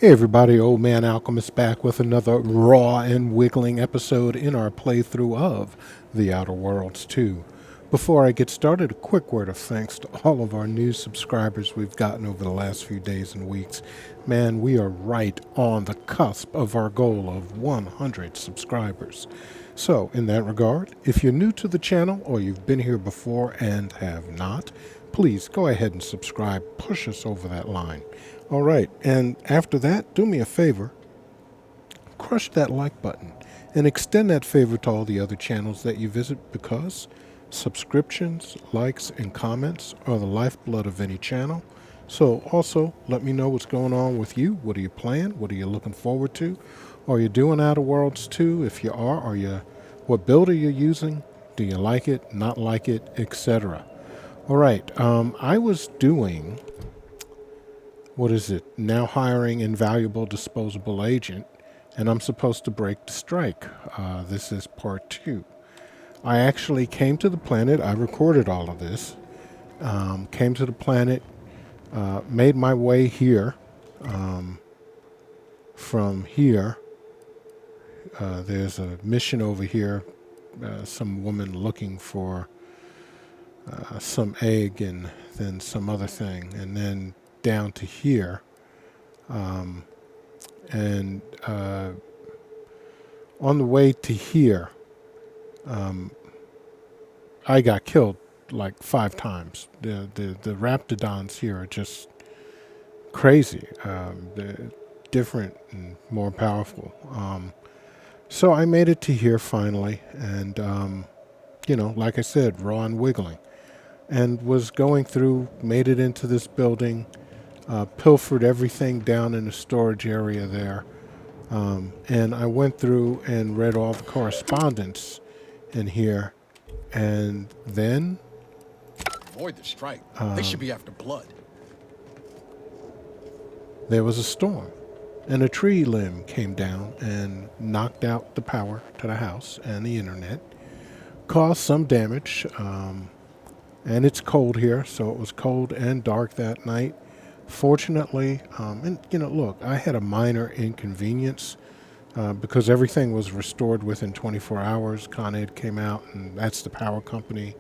Hey everybody, Old Man Alchemist back with another raw and wiggling episode in our playthrough of The Outer Worlds 2. Before I get started, a quick word of thanks to all of our new subscribers we've gotten over the last few days and weeks. Man, we are right on the cusp of our goal of 100 subscribers. So, in that regard, if you're new to the channel or you've been here before and have not, please go ahead and subscribe, push us over that line. All right, and after that, do me a favor, crush that like button and extend that favor to all the other channels that you visit, because subscriptions, likes, and comments are the lifeblood of any channel. So also let me know what's going on with you. What are you playing? What are you looking forward to? Are you doing Outer Worlds 2? If you are you? What build are you using? Do you like it, not like it, etc.? All right, I was doing, what is it, now hiring Invaluable Disposable Agent, and I'm supposed to break the strike. This is part 2. I actually came to the planet. I recorded all of this. Came to the planet, made my way here. From here, there's a mission over here. Some woman looking for some egg and then some other thing. And then down to here. And on the way to here, I got killed like 5 times. The raptidons here are just crazy. They're different and more powerful. So I made it to here finally, and like I said, raw and wiggling, and was going through, made it into this building, pilfered everything down in the storage area there, and I went through and read all the correspondence in here. And then avoid the strike. They should be after blood. there was a storm, and a tree limb came down and knocked out the power to the house and the internet, caused some damage, and it's cold here, so it was cold and dark that night. Fortunately, look, I had a minor inconvenience. Because everything was restored within 24 hours. Con Ed came out, and that's the power company,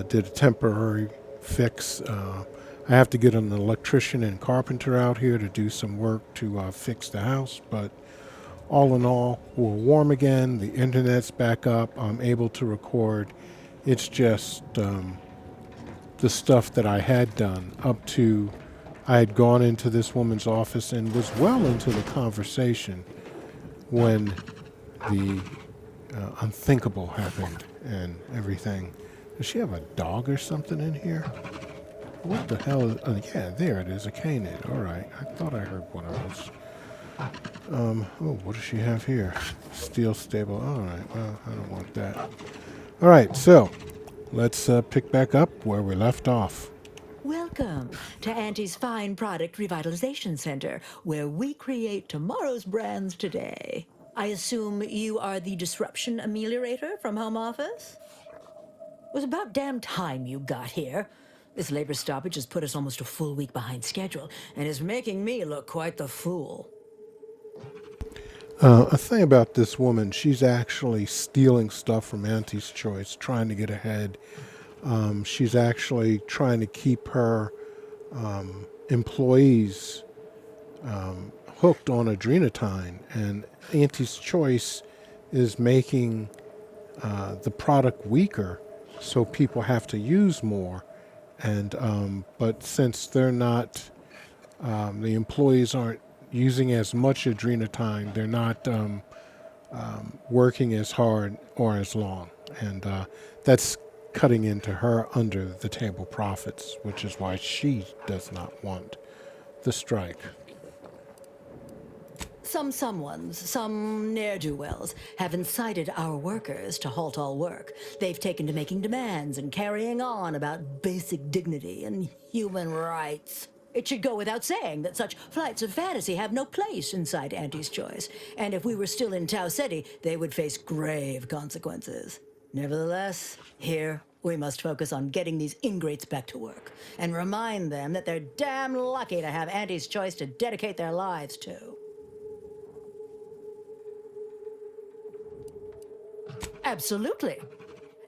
did a temporary fix. I have to get an electrician and carpenter out here to do some work to fix the house. But all in all, we're warm again. The internet's back up. I'm able to record. It's just the stuff that I had done up to, I had gone into this woman's office and was well into the conversation when the unthinkable happened and everything. Does she have a dog or something in here? What the hell is... yeah, there it is, a canid. All right, I thought I heard one of those. What does she have here? Steel stable. All right, well, I don't want that. All right, so let's pick back up where we left off. Welcome to Auntie's Fine Product Revitalization Center, where we create tomorrow's brands today. I assume you are the disruption ameliorator from home office? It was about damn time you got here. This labor stoppage has put us almost a full week behind schedule and is making me look quite the fool. A thing about this woman, she's actually stealing stuff from Auntie's Choice, trying to get ahead. She's actually trying to keep her employees hooked on adrenatine, and Auntie's Choice is making the product weaker, so people have to use more. And but since they're not, the employees aren't using as much adrenatine, they're not working as hard or as long, and that's cutting into her under the table profits, which is why she does not want the strike. Some ne'er-do-wells have incited our workers to halt all work. They've taken to making demands and carrying on about basic dignity and human rights. It should go without saying that such flights of fantasy have no place inside Auntie's Choice, and if we were still in Tau City, they would face grave consequences. Nevertheless, here We must focus on getting these ingrates back to work and remind them that they're damn lucky to have Auntie's choice to dedicate their lives to. Absolutely.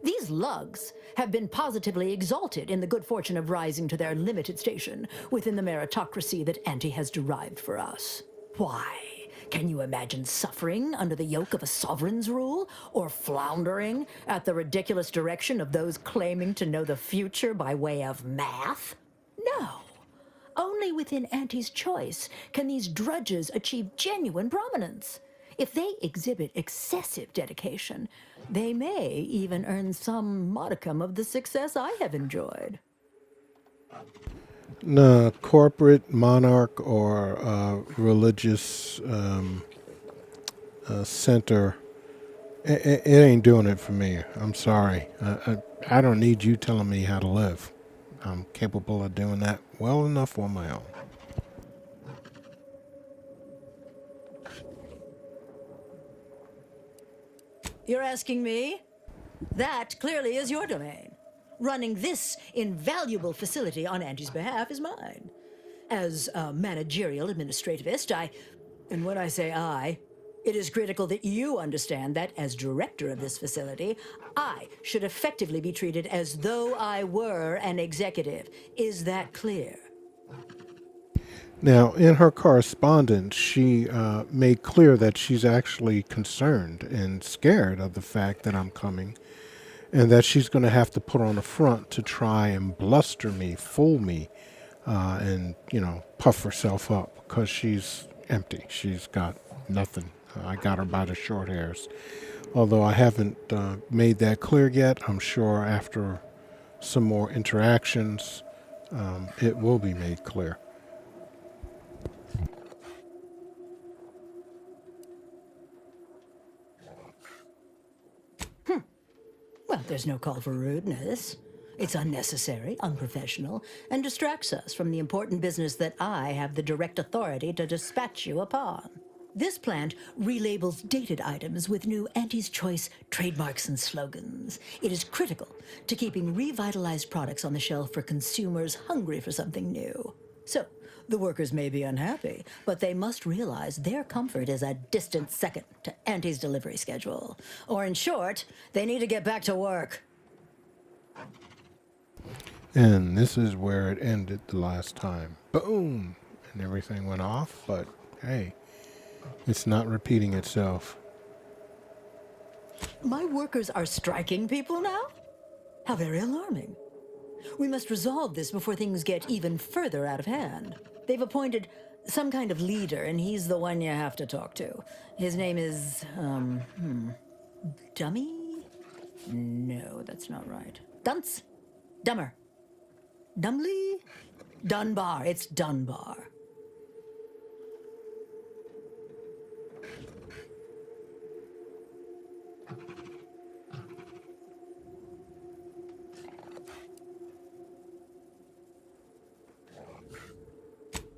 These lugs have been positively exalted in the good fortune of rising to their limited station within the meritocracy that Auntie has derived for us. Why? Can you imagine suffering under the yoke of a sovereign's rule, or floundering at the ridiculous direction of those claiming to know the future by way of math? No. Only within Auntie's choice can these drudges achieve genuine prominence. If they exhibit excessive dedication, they may even earn some modicum of the success I have enjoyed. No, corporate, monarch, or religious center, it ain't doing it for me. I'm sorry. I don't need you telling me how to live. I'm capable of doing that well enough on my own. You're asking me? That clearly is your domain. Running this invaluable facility on Angie's behalf is mine. As a managerial administrativist, and when I say I, it is critical that you understand that as director of this facility, I should effectively be treated as though I were an executive. Is that clear? Now, in her correspondence, she made clear that she's actually concerned and scared of the fact that I'm coming, and that she's going to have to put on a front to try and bluster me, fool me, and, puff herself up, because she's empty. She's got nothing. I got her by the short hairs. Although I haven't made that clear yet, I'm sure after some more interactions, it will be made clear. Well, there's no call for rudeness. It's unnecessary, unprofessional, and distracts us from the important business that I have the direct authority to dispatch you upon. This plant relabels dated items with new Auntie's Choice trademarks and slogans. It is critical to keeping revitalized products on the shelf for consumers hungry for something new. So, the workers may be unhappy, but they must realize their comfort is a distant second to Auntie's delivery schedule. Or in short, they need to get back to work. And this is where it ended the last time. Boom! And everything went off, but hey, it's not repeating itself. My workers are striking people now? How very alarming. We must resolve this before things get even further out of hand. They've appointed some kind of leader, and he's the one you have to talk to. His name is, Dummy? No, that's not right. Dunce? Dummer. Dumbly? Dunbar. It's Dunbar.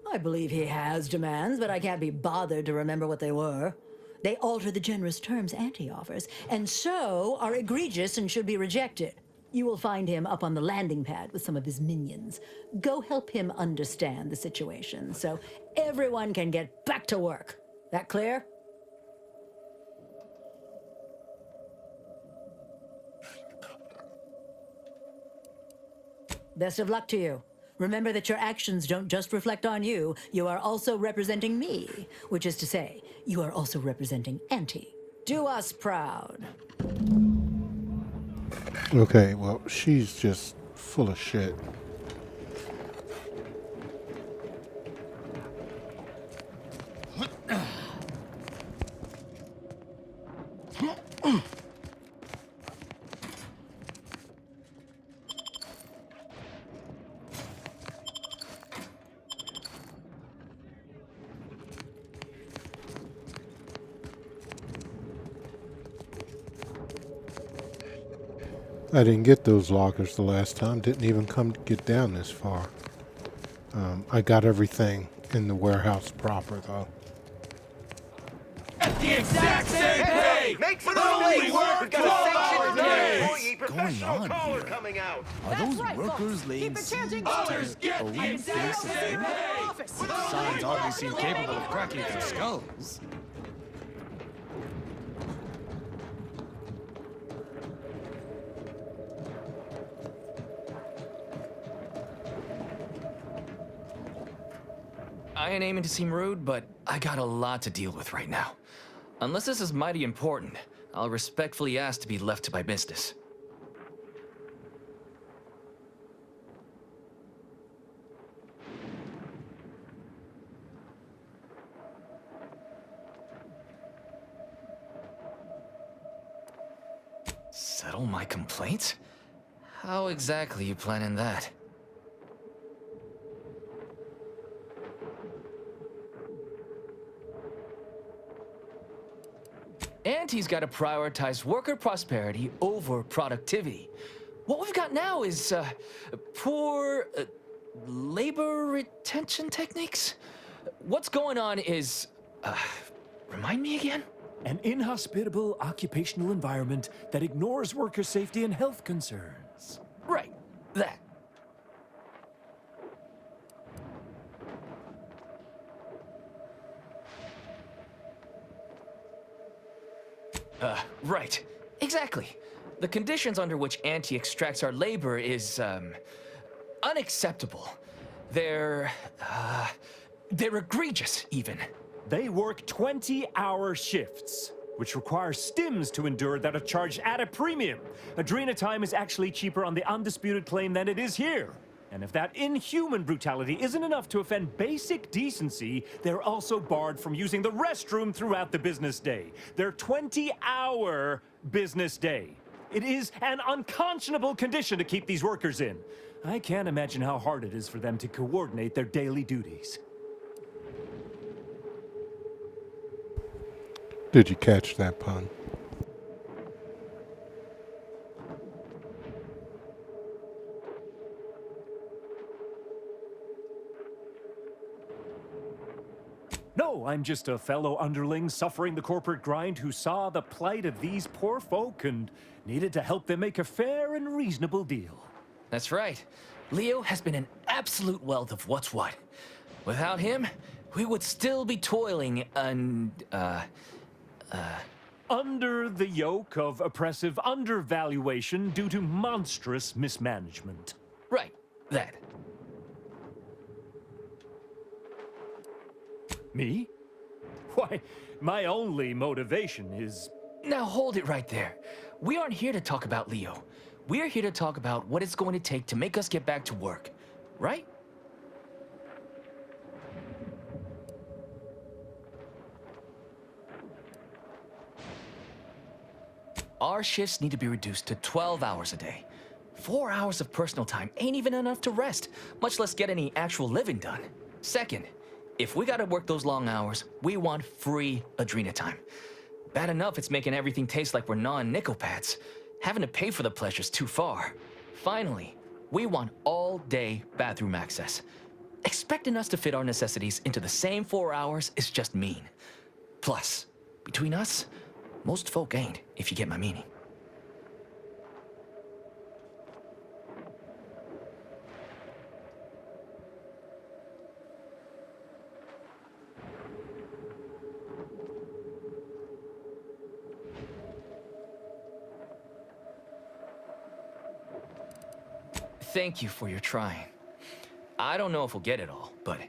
I believe he has demands, but I can't be bothered to remember what they were. They alter the generous terms Auntie offers, and so are egregious and should be rejected. You will find him up on the landing pad with some of his minions. Go help him understand the situation so everyone can get back to work. That clear? Best of luck to you. Remember that your actions don't just reflect on you, you are also representing me, which is to say, you are also representing Auntie. Do us proud. Okay, well, she's just full of shit. I didn't get those lockers the last time. Didn't even come to get down this far. I got everything in the warehouse proper, though. At the exact same pay! Make some Holy space! work, We've got a sanctioned 12 hours! employee What's professional going on caller here? coming out. Are those workers laying siege to Others get elite the same bases? pay! Signs hardly seem capable of cracking through skulls. I ain't aiming to seem rude, but I got a lot to deal with right now. Unless this is mighty important, I'll respectfully ask to be left to my business. Settle my complaints? How exactly you planning that? And he's got to prioritize worker prosperity over productivity. What we've got now is poor labor retention techniques. What's going on is, remind me again? An inhospitable occupational environment that ignores worker safety and health concerns. Right, that. Right. Exactly. The conditions under which Anti extracts our labor is, unacceptable. They're egregious, even. They work 20-hour shifts, which require stims to endure that are charged at a premium. Adrena time is actually cheaper on the undisputed claim than it is here. And if that inhuman brutality isn't enough to offend basic decency, they're also barred from using the restroom throughout the business day. Their 20-hour business day. It is an unconscionable condition to keep these workers in. I can't imagine how hard it is for them to coordinate their daily duties. Did you catch that pun? No, I'm just a fellow underling suffering the corporate grind who saw the plight of these poor folk and needed to help them make a fair and reasonable deal. That's right. Leo has been an absolute wealth of what's what. Without him, we would still be toiling Under the yoke of oppressive undervaluation due to monstrous mismanagement. Right, that. Me? Why, my only motivation is... Now hold it right there. We aren't here to talk about Leo. We're here to talk about what it's going to take to make us get back to work. Right? Our shifts need to be reduced to 12 hours a day. 4 hours of personal time ain't even enough to rest, much less get any actual living done. Second, if we gotta work those long hours, we want free Adrena time. Bad enough it's making everything taste like we're gnawing nickel-pads. Having to pay for the pleasure's too far. Finally, we want all-day bathroom access. Expecting us to fit our necessities into the same 4 hours is just mean. Plus, between us, most folk ain't, if you get my meaning. Thank you for your trying. I don't know if we'll get it all, but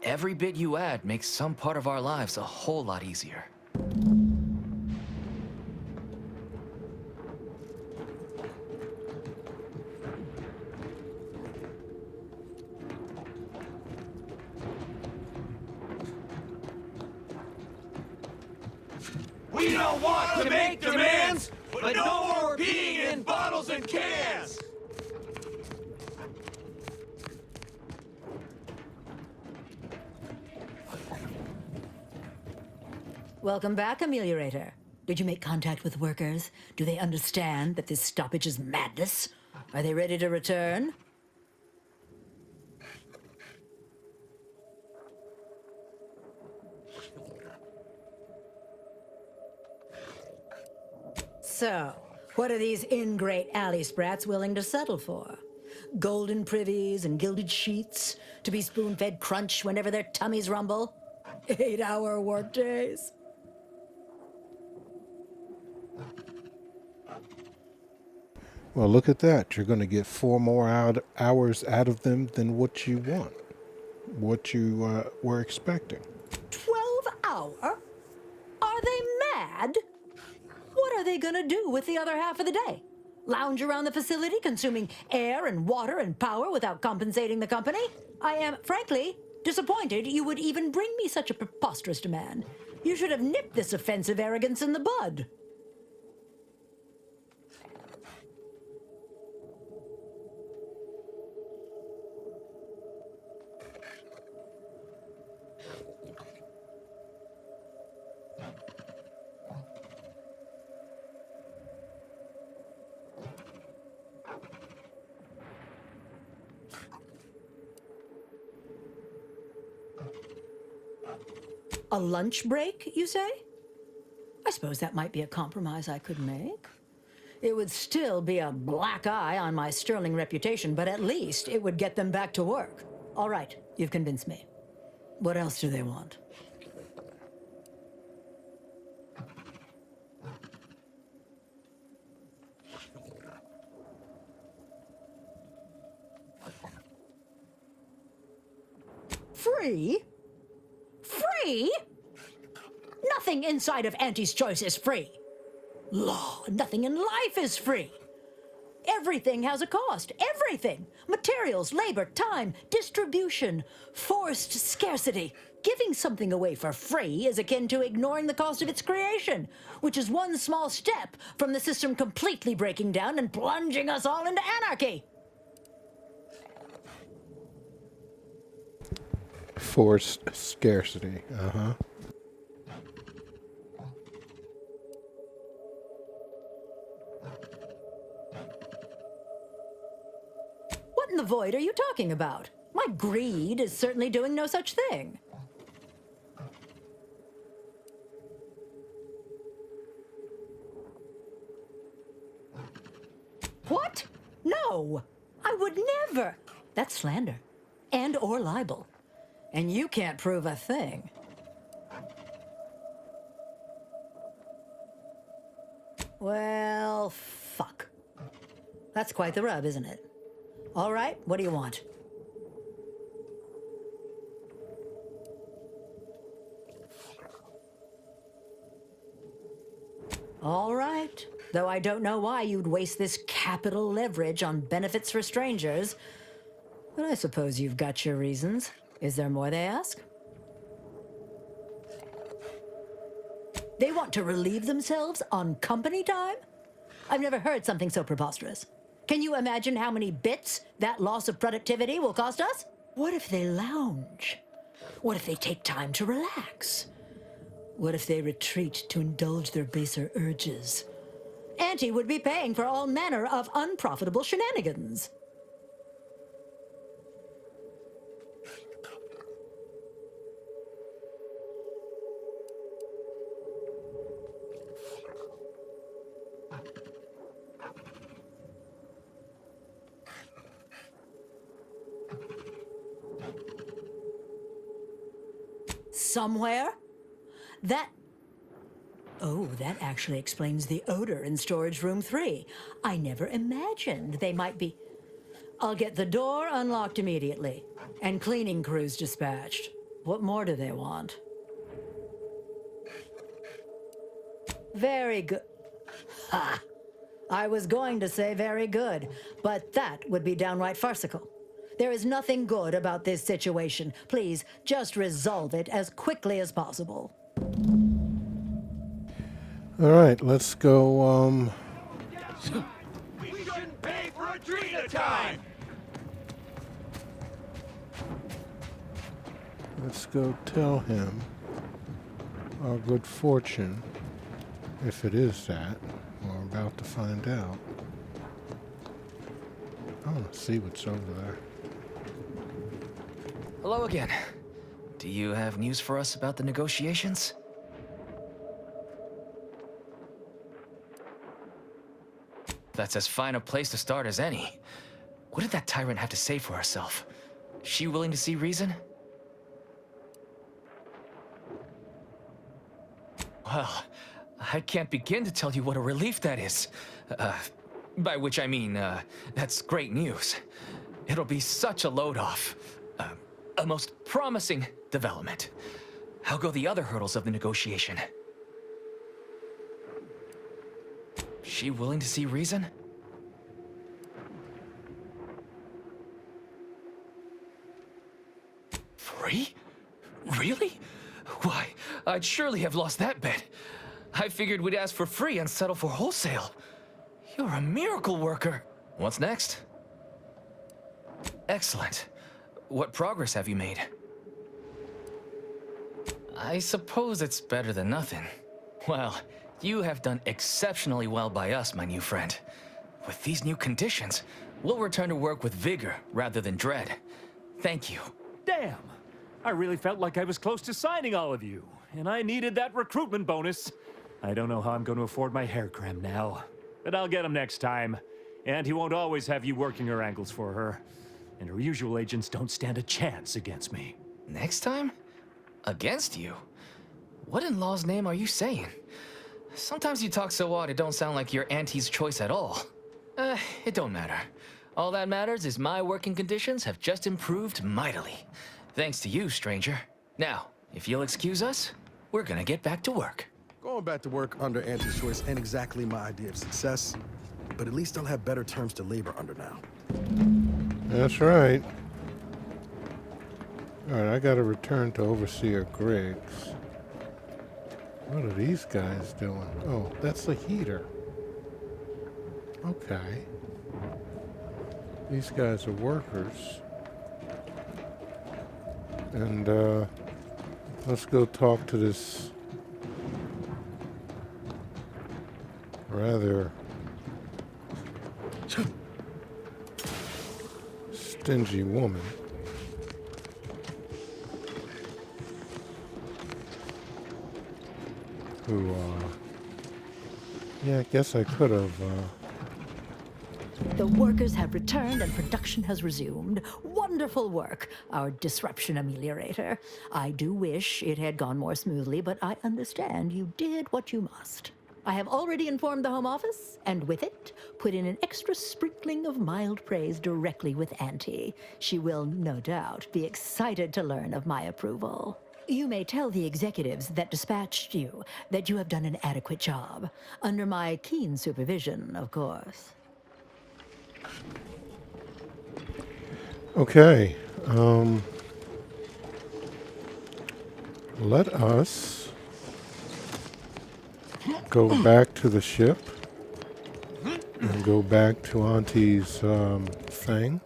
every bit you add makes some part of our lives a whole lot easier. We don't want to make demands, but no more peeing in bottles and cans! Welcome back, Ameliorator. Did you make contact with workers? Do they understand that this stoppage is madness? Are they ready to return? So, what are these ingrate alley sprats willing to settle for? Golden privies and gilded sheets to be spoon-fed crunch whenever their tummies rumble? 8-hour workdays? Well, look at that. You're going to get 4 more hours out of them than what you want, what you were expecting. 12-hour? Are they mad? What are they gonna do with the other half of the day? Lounge around the facility consuming air and water and power without compensating the company? I am, frankly, disappointed you would even bring me such a preposterous demand. You should have nipped this offensive arrogance in the bud. A lunch break, you say? I suppose that might be a compromise I could make. It would still be a black eye on my sterling reputation, but at least it would get them back to work. All right, you've convinced me. What else do they want? Free? Free? Nothing inside of Auntie's Choice is free. Law, nothing in life is free. Everything has a cost. Everything. Materials, labor, time, distribution, forced scarcity. Giving something away for free is akin to ignoring the cost of its creation, which is one small step from the system completely breaking down and plunging us all into anarchy. Forced scarcity. Uh-huh. What in the void are you talking about? My greed is certainly doing no such thing. What? No! I would never! That's slander. And or libel. And you can't prove a thing. Well, fuck. That's quite the rub, isn't it? All right, what do you want? All right, though I don't know why you'd waste this capital leverage on benefits for strangers, but I suppose you've got your reasons. Is there more they ask? They want to relieve themselves on company time? I've never heard something so preposterous. Can you imagine how many bits that loss of productivity will cost us? What if they lounge? What if they take time to relax? What if they retreat to indulge their baser urges? Auntie would be paying for all manner of unprofitable shenanigans. Somewhere? Oh, that actually explains the odor in storage room 3. I never imagined they might be... I'll get the door unlocked immediately, and cleaning crews dispatched. What more do they want? Very good. Ha! I was going to say very good, but that would be downright farcical. There is nothing good about this situation. Please, just resolve it as quickly as possible. All right, let's go, We shouldn't pay for Adrena time! let's go tell him our good fortune, if it is that. We're about to find out. I want to see what's over there. Hello again. Do you have news for us about the negotiations? That's as fine a place to start as any. What did that tyrant have to say for herself? Is she willing to see reason? Well, I can't begin to tell you what a relief that is. By which I mean, that's great news. It'll be such a load off. A most promising development. How go the other hurdles of the negotiation? She willing to see reason? Free? Really? Why, I'd surely have lost that bet. I figured we'd ask for free and settle for wholesale. You're a miracle worker. What's next? Excellent. What progress have you made? I suppose it's better than nothing. Well, you have done exceptionally well by us, my new friend. With these new conditions, we'll return to work with vigor rather than dread. Thank you. Damn! I really felt like I was close to signing all of you, and I needed that recruitment bonus. I don't know how I'm going to afford my hair cream now, but I'll get him next time. And he won't always have you working her ankles for her. And her usual agents don't stand a chance against me. Next time? Against you? What in law's name are you saying? Sometimes you talk so odd it don't sound like you're Auntie's choice at all. It don't matter. All that matters is my working conditions have just improved mightily. Thanks to you, stranger. Now, if you'll excuse us, we're gonna get back to work. Going back to work under Auntie's choice ain't exactly my idea of success, but at least I'll have better terms to labor under now. That's right. Alright, I gotta return to Overseer Griggs. What are these guys doing? Oh, that's the heater. Okay. These guys are workers. And, let's go talk to this rather stingy woman. Who, yeah, I guess I could have, The workers have returned and production has resumed. Wonderful work, our disruption ameliorator. I do wish it had gone more smoothly, but I understand you did what you must. I have already informed the Home Office, and with it, put in an extra sprinkling of mild praise directly with Auntie. She will, no doubt, be excited to learn of my approval. You may tell the executives that dispatched you that you have done an adequate job. Under my keen supervision, of course. okay, let us go back to the ship and go back to Auntie's, thing.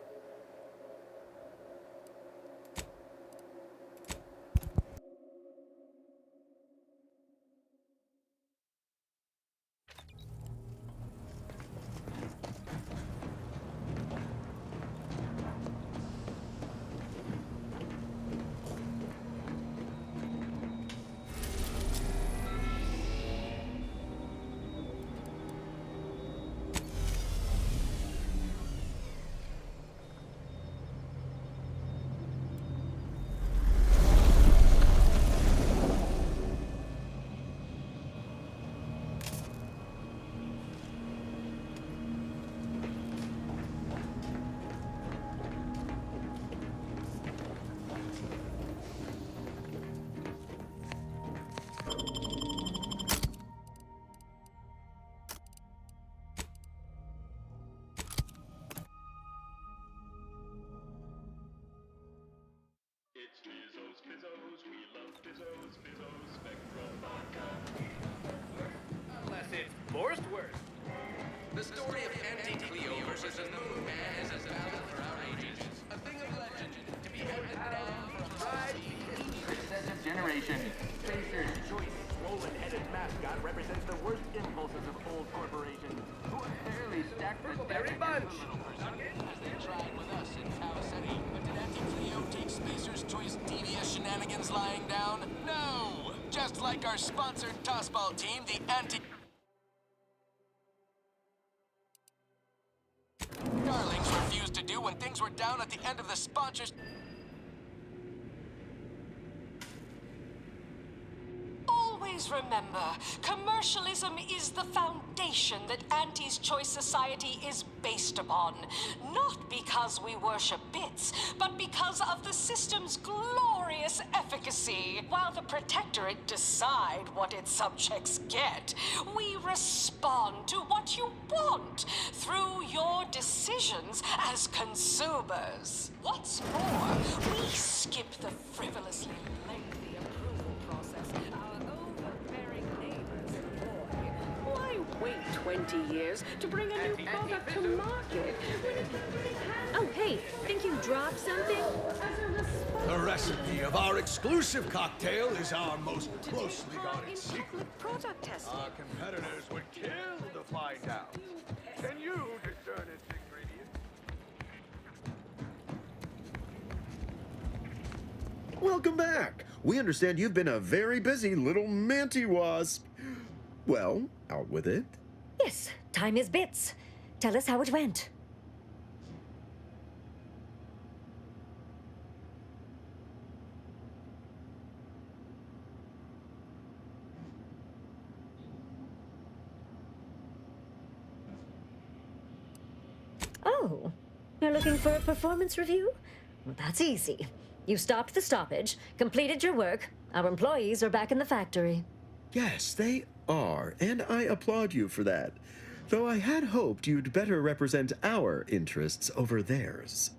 It's Bizzos, Bizzos, we love Bizzos, Bizzos, Spectrum Vodka. Unless it's Borstwurst. The story of Anti-Cleo versus the Moon Man is a battle for our ages. A thing of legend, to be handed down from pride to successive generation. Spacer's choice, swollen-headed mascot represents the worst impulses of old corporations, who are fairly stacked with berry bunch. As they tried with us in City, but did Anti-Cleo take Spacer's choice devious shenanigans lying down? No! Just like our sponsored tossball team, the Darlings refused to do when things were down at the end of the sponsors. Always remember, commercialism is the foundation that Auntie's Choice Society is based upon. Not because we worship bits, but because of the system's glorious efficacy. While the Protectorate decide what its subjects get, we respond to what you want through your decisions as consumers. What's more, we skip the frivolously lengthy approval process our overbearing neighbors employ. Why wait 20 years to bring a new product to market when it already has... Oh, hey, think you dropped something? The recipe of our exclusive cocktail is our most closely guarded secret. Product testing. Our competitors would kill to find out. Can you discern its ingredients? Welcome back. We understand you've been a very busy little manty wasp. Well, out with it. Yes, time is bits. Tell us how it went. Oh, you're looking for a performance review? Well, that's easy. You stopped the stoppage, completed your work. Our employees are back in the factory. Yes, they are, and I applaud you for that. Though I had hoped you'd better represent our interests over theirs.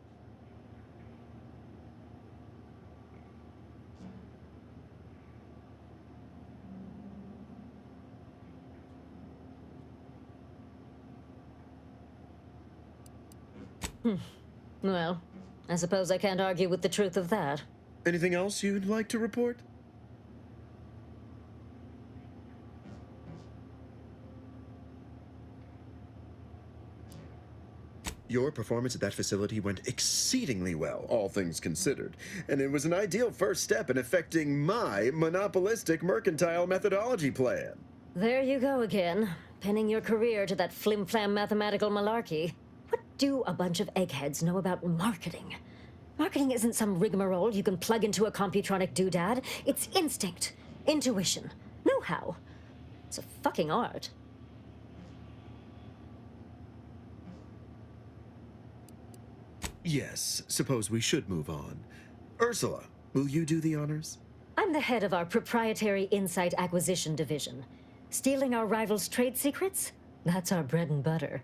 Well, I suppose I can't argue with the truth of that. Anything else you'd like to report? Your performance at that facility went exceedingly well, all things considered, and it was an ideal first step in effecting my monopolistic mercantile methodology plan. There you go again, pinning your career to that flim-flam mathematical malarkey. What do a bunch of eggheads know about marketing? Marketing isn't some rigmarole you can plug into a computronic doodad. It's instinct, intuition, know-how. It's a fucking art. Yes, suppose we should move on. Ursula, will you do the honors? I'm the head of our proprietary insight acquisition division. Stealing our rivals' trade secrets? That's our bread and butter.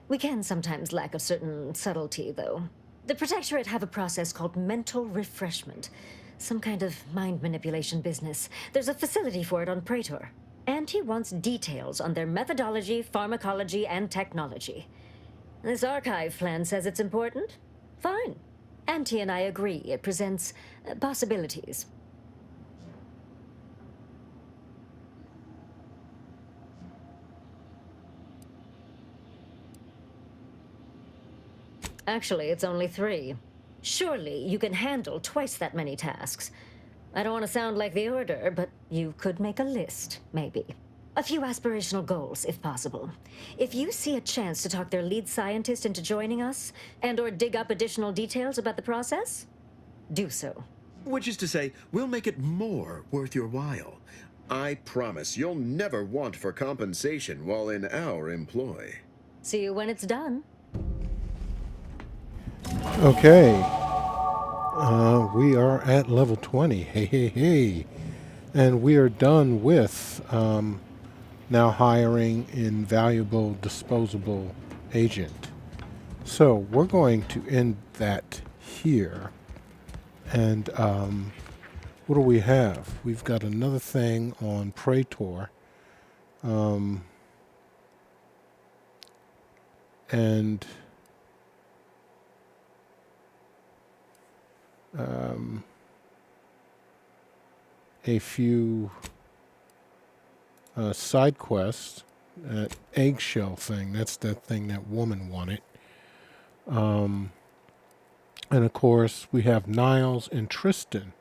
We can sometimes lack a certain subtlety, though. The Protectorate have a process called mental refreshment. Some kind of mind manipulation business. There's a facility for it on Praetor. Auntie wants details on their methodology, pharmacology, and technology. This archive plan says it's important? Fine. Auntie and I agree it presents possibilities. Actually, it's only 3. Surely you can handle twice that many tasks. I don't want to sound like the Order, but you could make a list, maybe. A few aspirational goals, if possible. If you see a chance to talk their lead scientist into joining us, and/or dig up additional details about the process, do so. Which is to say, we'll make it more worth your while. I promise you'll never want for compensation while in our employ. See you when it's done. Okay. We are at level 20. Hey, hey, hey. And we are done with now hiring Invaluable Disposable Agent. So we're going to end that here. And what do we have? We've got another thing on Praetor. And a few side quests. Eggshell thing, that's the thing that woman wanted. And of course, we have Niles and Tristan.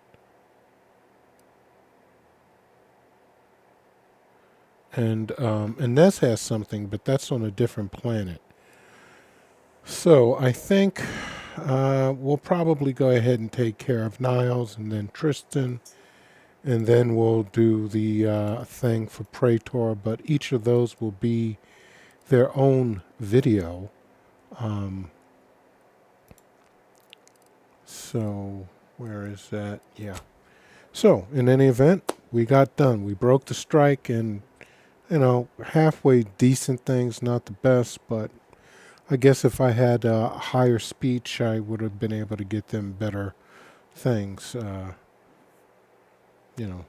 And Inez has something, but that's on a different planet. So I think we'll probably go ahead and take care of Niles and then Tristan, and then we'll do the thing for Praetor, but each of those will be their own video. So where is that? Yeah. So in any event, we got done. We broke the strike, and halfway decent things, not the best, but I guess if I had higher speech, I would have been able to get them better things. You know,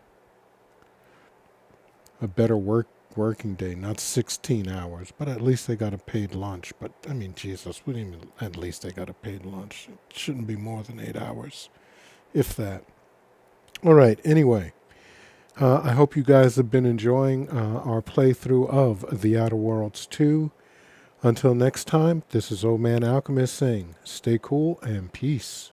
a better working day, not 16 hours, but at least they got a paid lunch. But I mean, Jesus, what do you mean? At least they got a paid lunch. It shouldn't be more than 8 hours, if that. All right. Anyway, I hope you guys have been enjoying our playthrough of The Outer Worlds 2. Until next time, this is Old Man Alchemist saying, stay cool and peace.